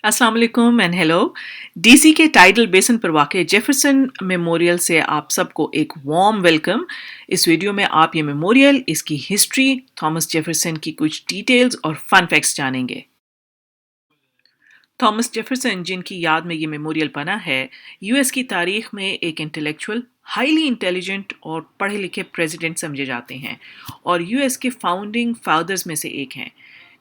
अस्सलाम वालेकुम and hello. DC के टाइडल बेसन पर वाक़ जेफरसन मेमोरियल से आप सबको एक वार्म वेलकम। इस वीडियो में आप ये मेमोरियल, इसकी हिस्ट्री, थॉमस जेफरसन की कुछ डिटेल्स और फन फैक्ट्स जानेंगे। थॉमस जेफरसन, जिनकी याद में ये मेमोरियल बना है, यूएस की तारीख में एक इंटेलेक्चुअल, हाईली इंटेलिजेंट और पढ़े लिखे प्रेसिडेंट समझे जाते हैं और यूएस के फाउंडिंग फादर्स में से एक हैं।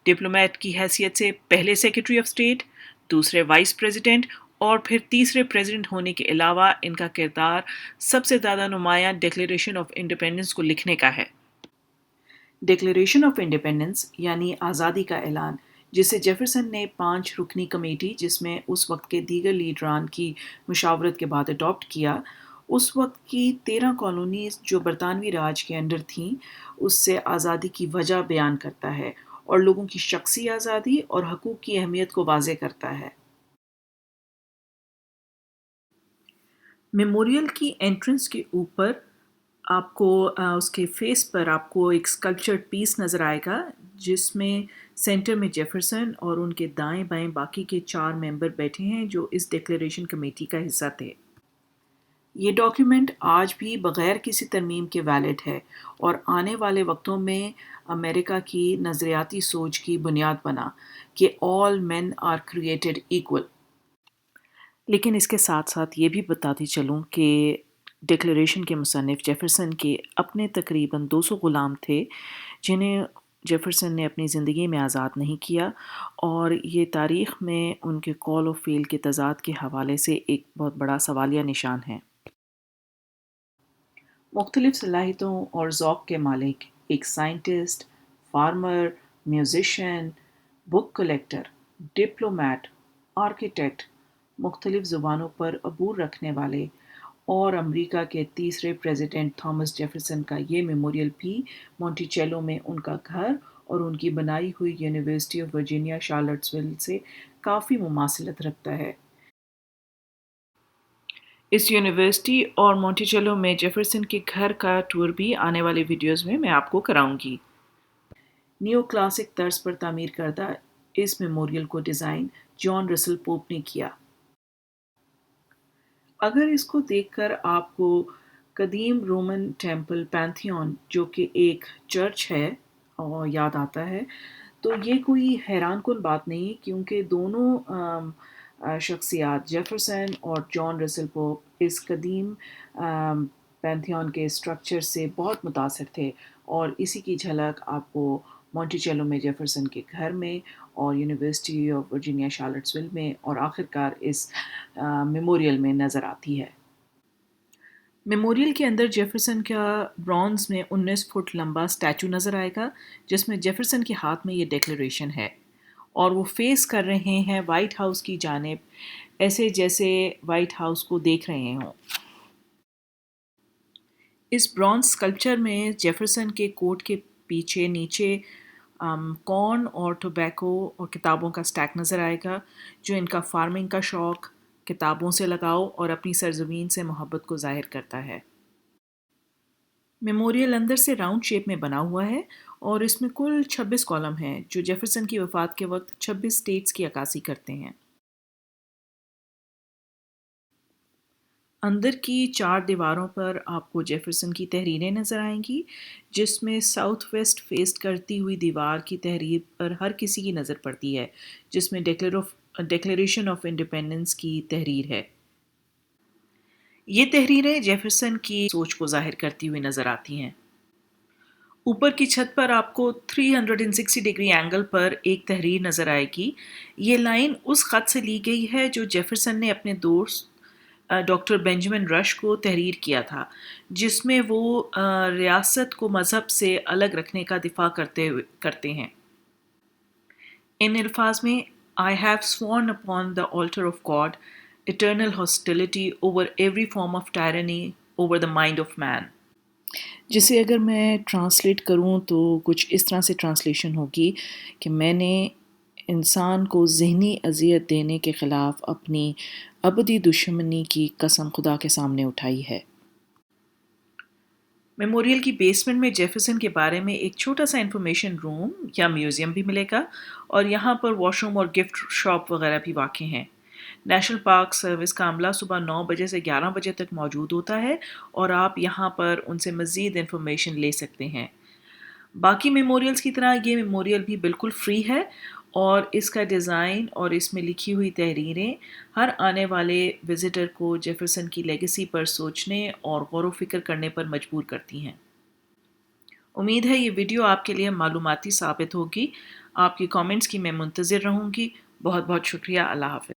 डिप्लोमेट की हैसियत से पहले सेक्रेटरी ऑफ स्टेट, दूसरे वाइस प्रेसिडेंट और फिर तीसरे प्रेसिडेंट होने के अलावा इनका किरदार सबसे ज़्यादा नुमायाँ डिक्लेरेशन ऑफ इंडिपेंडेंस को लिखने का है। डिक्लेरेशन ऑफ इंडिपेंडेंस यानी आज़ादी का ऐलान, जिसे जेफरसन ने 5 रुकनी कमेटी, जिसमें उस वक्त के दीगर लीडरान की मुशावरत के बाद अडॉप्ट किया, उस वक्त की 13 कॉलोनीज जो बरतानवी राज के अंडर थीं, उससे आज़ादी की वजह बयान करता है और लोगों की शख्सी आज़ादी और हकूक़ की अहमियत को वाज़े करता है। मेमोरियल की एंट्रेंस के ऊपर आपको उसके फेस पर आपको एक स्कल्पचर्ड पीस नज़र आएगा, जिसमें सेंटर में जेफरसन और उनके दाएं बाएं बाकी के 4 मेंबर बैठे हैं जो इस डिक्लेरेशन कमेटी का हिस्सा थे। ये डॉक्यूमेंट आज भी बग़ैर किसी तरमीम के वैलिड है और आने वाले वक्तों में अमेरिका की नज़रियाती सोच की बुनियाद बना कि all men are created equal. लेकिन इसके साथ-साथ ये भी बताती चलूँ कि डिक्लेरेशन के मुसन्निफ़ जेफरसन के अपने तकरीबन 200 ग़ुलाम थे, जिन्हें जेफरसन ने अपनी ज़िंदगी में आज़ाद नहीं किया और ये तारीख़ में उनके कॉल और फ़ील के तज़ाद के हवाले से एक बहुत बड़ा सवालिया निशान है। मुख्तलिफ़ सलाहियतों और ज़ौक़ के मालिक, एक scientist, farmer, musician, book collector, diplomat, architect, मुख्तलिफ़ ज़ुबानों पर अबूर रखने वाले और अमरीका के तीसरे प्रेसिडेंट थॉमस जेफरसन का ये मेमोरियल भी मॉन्टिचेलो में उनका घर और उनकी बनाई हुई यूनिवर्सिटी ऑफ वर्जीनिया शार्लट्सविल से काफ़ी मुमासिलत रखता है। इस यूनिवर्सिटी और मॉन्टिचेलो में जेफरसन के घर का टूर भी आने वाले वीडियोस में मैं आपको कराऊंगी। नियो क्लासिक तर्ज पर तामीर करदा इस मेमोरियल को डिज़ाइन जॉन रसल पोप ने किया। अगर इसको देखकर आपको कदीम रोमन टेम्पल पैंथियन, जो कि एक चर्च है, और याद आता है, तो ये कोई हैरान कुन बात नहीं, क्योंकि दोनों शख्सियात जेफरसन और जॉन रसल पोप इस कदीम पैंथियन के स्ट्रक्चर से बहुत मुतासिर थे और इसी की झलक आपको मॉन्टिचेलो में जेफरसन के घर में और यूनिवर्सिटी ऑफ वर्जीनिया शार्लट्सविल में और आखिरकार इस मेमोरियल में नज़र आती है। मेमोरियल के अंदर जेफरसन का ब्रॉन्ज़ में 19 फुट लंबा स्टैचू नज़र आएगा, जिसमें जेफरसन के हाथ में ये डिक्लेरेशन है और वो फेस कर रहे हैं वाइट हाउस की जानिब, ऐसे जैसे वाइट हाउस को देख रहे हों। इस ब्रॉन्ज स्कल्पचर में जेफरसन के कोट के पीछे नीचे कॉर्न और टोबैको और किताबों का स्टैक नज़र आएगा, जो इनका फार्मिंग का शौक़, किताबों से लगाव और अपनी सरज़मीन से मोहब्बत को ज़ाहिर करता है। मेमोरियल अंदर से राउंड शेप में बना हुआ है और इसमें कुल 26 कॉलम हैं, जो जेफरसन की वफ़ात के वक्त 26 स्टेट्स की अक्कासी करते हैं। अंदर की 4 दीवारों पर आपको जेफरसन की तहरीरें नज़र आएंगी, जिसमें साउथ वेस्ट फेस करती हुई दीवार की तहरीर पर हर किसी की नज़र पड़ती है, जिसमें डिक्लेरेशन ऑफ इंडिपेंडेंस की तहरीर है। ये तहरीरें जेफरसन की सोच को ज़ाहिर करती हुई नज़र आती हैं। ऊपर की छत पर आपको 360 डिग्री एंगल पर एक तहरीर नज़र आएगी। ये लाइन उस ख़त से ली गई है जो जेफरसन ने अपने दोस्त डॉक्टर बेंजामिन रश को तहरीर किया था, जिसमें वो रियासत को मज़हब से अलग रखने का दिफा करते हैं। इन अल्फाज में, I have sworn upon the altar of God eternal hostility over every form of tyranny over the mind of man। जिसे अगर मैं ट्रांसलेट करूँ तो कुछ इस तरह से ट्रांसलेशन होगी कि मैंने इंसान को ज़हनी अज़ियत देने के ख़िलाफ़ अपनी अबदी दुश्मनी की कसम खुदा के सामने उठाई है। मेमोरियल की बेसमेंट में जेफरसन के बारे में एक छोटा सा इंफॉर्मेशन रूम या म्यूज़ियम भी मिलेगा और यहाँ पर वॉशरूम और गिफ्ट शॉप वगैरह भी वाक़ हैं। नेशनल पार्क सर्विस का अमला सुबह 9 बजे से 11 बजे तक मौजूद होता है और आप यहाँ पर उनसे मज़ीद इन्फॉर्मेशन ले सकते हैं। बाकी मेमोरियल्स की तरह ये मेमोरियल भी बिल्कुल फ्री है और इसका डिज़ाइन और इसमें लिखी हुई तहरीरें हर आने वाले विज़िटर को जेफरसन की लेगेसी पर सोचने और गौर व फिक्र करने पर मजबूर करती हैं। उम्मीद है ये वीडियो आपके लिए मालूमाती साबित होगी। आपकी कमेंट्स की मैं मुंतज़िर रहूँगी। बहुत बहुत शुक्रिया। अल्लाह हाफ़िज़।